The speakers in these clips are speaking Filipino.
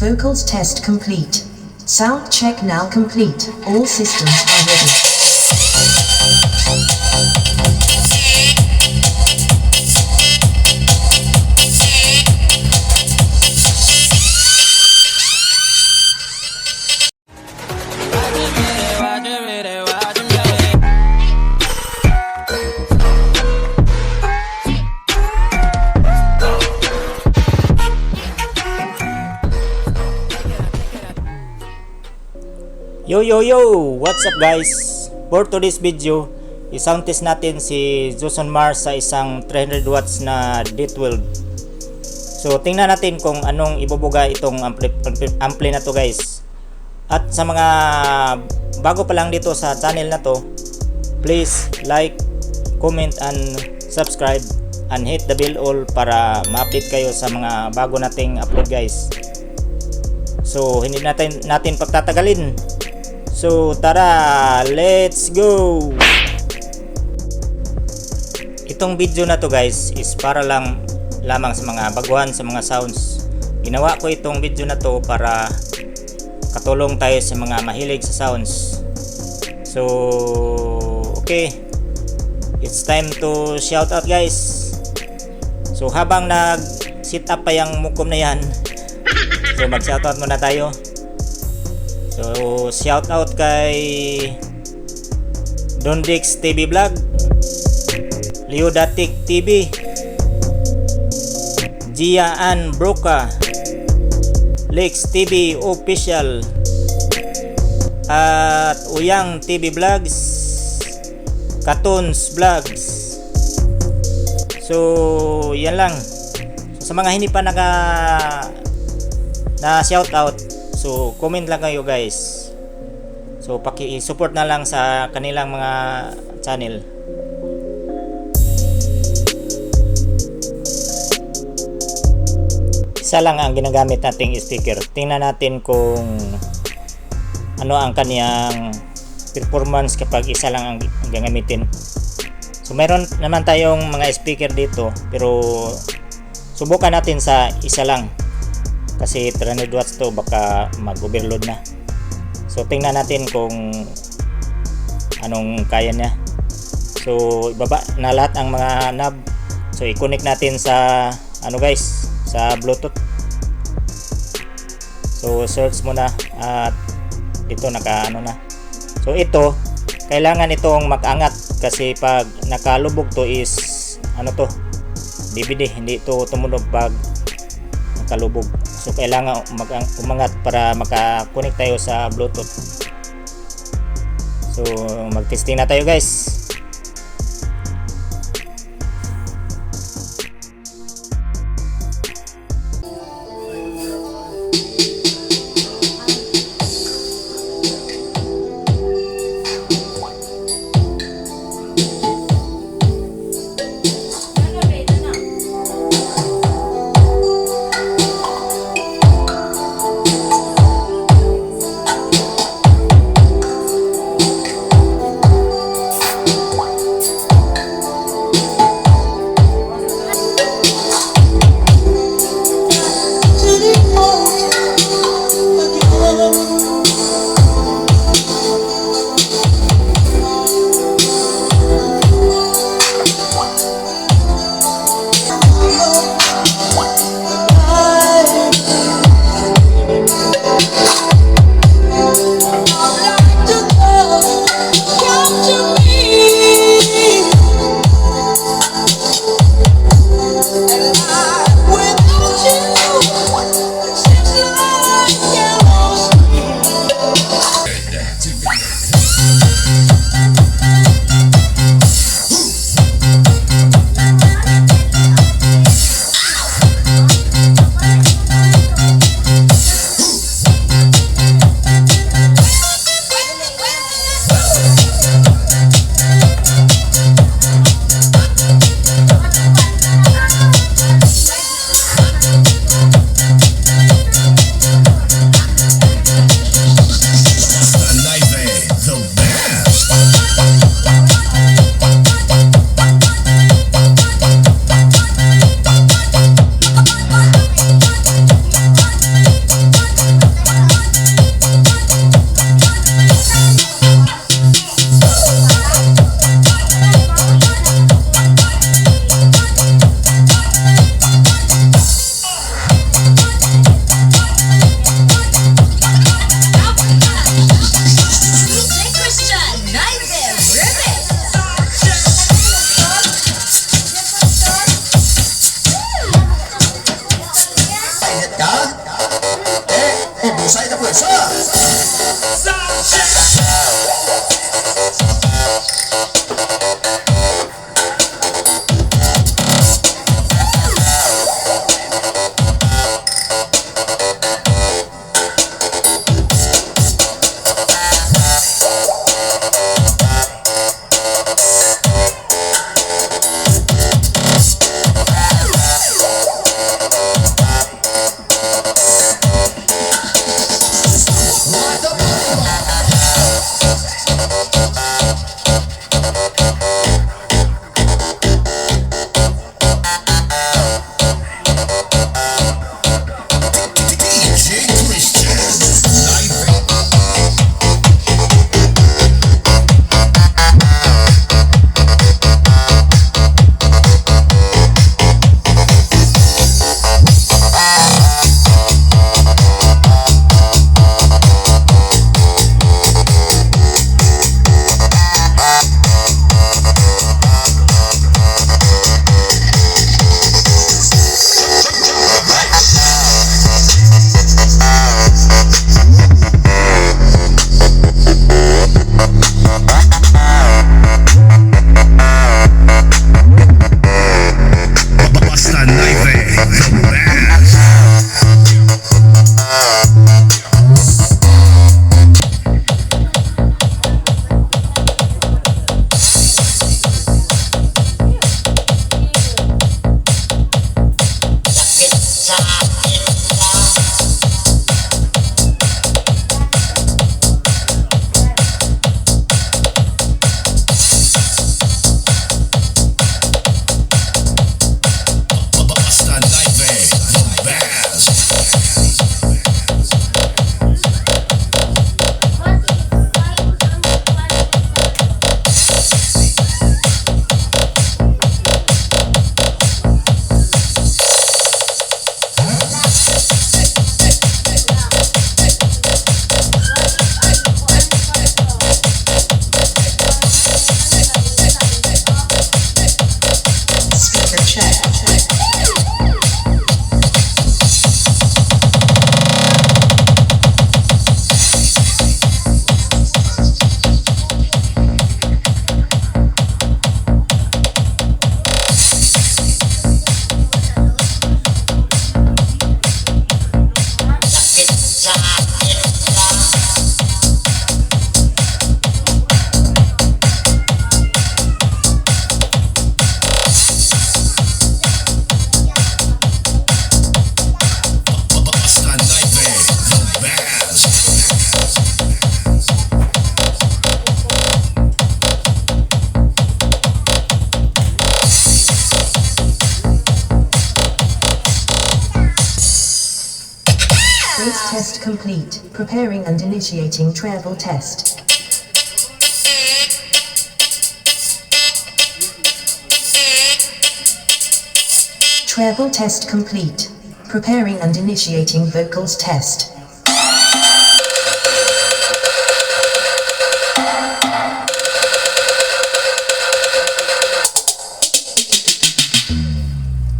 Vocals test complete. Sound check now complete. All systems are ready. Yo! What's up guys? For today's video, i-soundtest natin si josonmars sa isang 300 watts na D12. So tingnan natin kung anong ibubuga itong ampli na to guys. At sa mga bago pa lang dito sa channel na to, please like, comment and subscribe and hit the bell all para ma-update kayo sa mga bago nating upload guys. So hindi natin pagtatagalin. So tara, let's go! Itong video na to guys is para lamang sa mga baguhan sa mga sounds. Ginawa ko itong video na to para katulong tayo sa mga mahilig sa sounds. So okay, it's time to shout out guys. So habang nag-sit up pa yung mukom na yan, so mag-shout out muna tayo. So shout out kay Dondix TV Vlog, Leodatic TV, Giaan Broca, Lex TV Official, at Uyang TV Vlogs, Katuns Vlogs. So yan lang. So, sa mga hindi pa na shout out, so comment lang kayo guys. So paki-support na lang sa kanilang mga channel. Isa lang ang ginagamit nating speaker. Tingnan natin kung ano ang kaniyang performance kapag isa lang ang gagamitin. So meron naman tayong mga speaker dito, pero subukan natin sa isa lang. Kasi 300 watts to, baka mag-overload na. So tingnan natin kung anong kaya niya. So ibaba na lahat ang mga knob. So i-connect natin sa guys, sa Bluetooth. So search muna at ito naka na. So ito kailangan itong mag-angat kasi pag nakalubog to is DVD, hindi ito tumunog pag nakalubog. So kailangan umangat para maka-connect tayo sa Bluetooth. So mag-testing na tayo guys. Base test complete. Preparing and initiating travel test. Travel test complete. Preparing and initiating vocals test.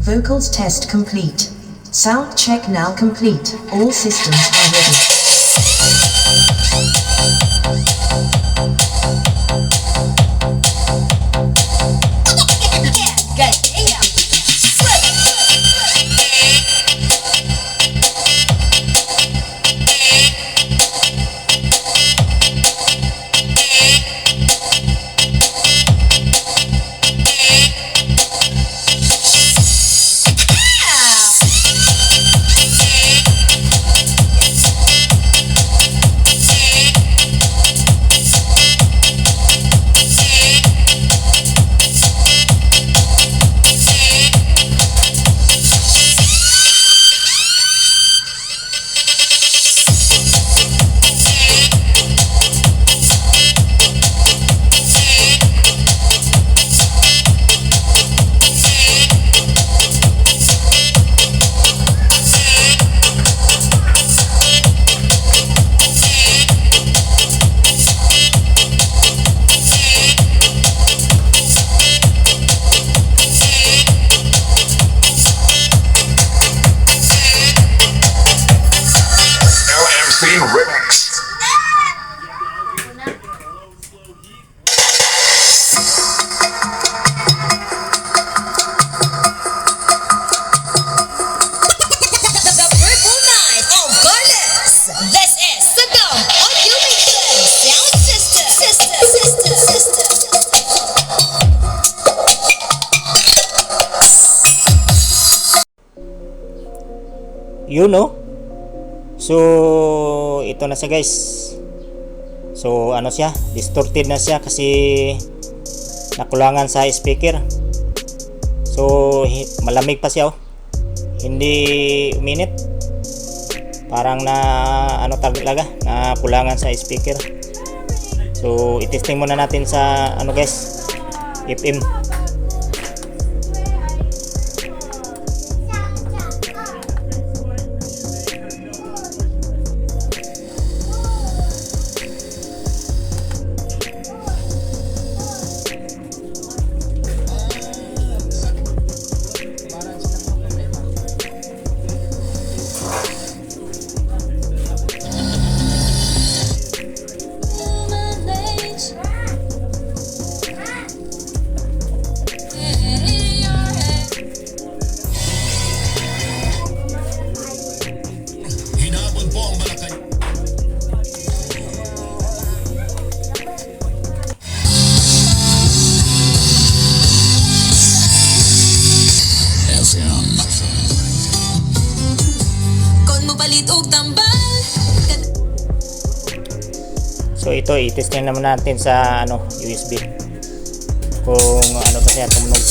Vocals test complete. Sound check now complete. All systems are ready. You know? So ito na siya guys. So ano siya, distorted na siya kasi nakulangan sa speaker. So malamig pa siya, oh. Hindi uminit. Parang na ano talaga, na kulangan sa speaker. So i-testing muna natin sa ano guys, FM. So ito i-testing naman natin sa ano USB kung ano ba siya tumunog.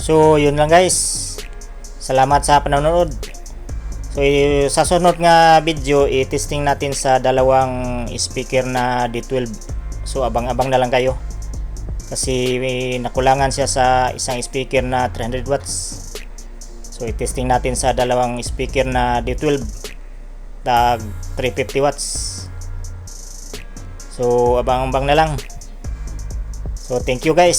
So yun lang guys, salamat sa panonood. So sa sunod nga video i-testing natin sa dalawang speaker na D12. So abang-abang na lang kayo kasi nakulangan siya sa isang speaker na 300 watts. So i-testing natin sa dalawang speaker na D12 tag 350 watts. So abang-abang na lang. So thank you guys.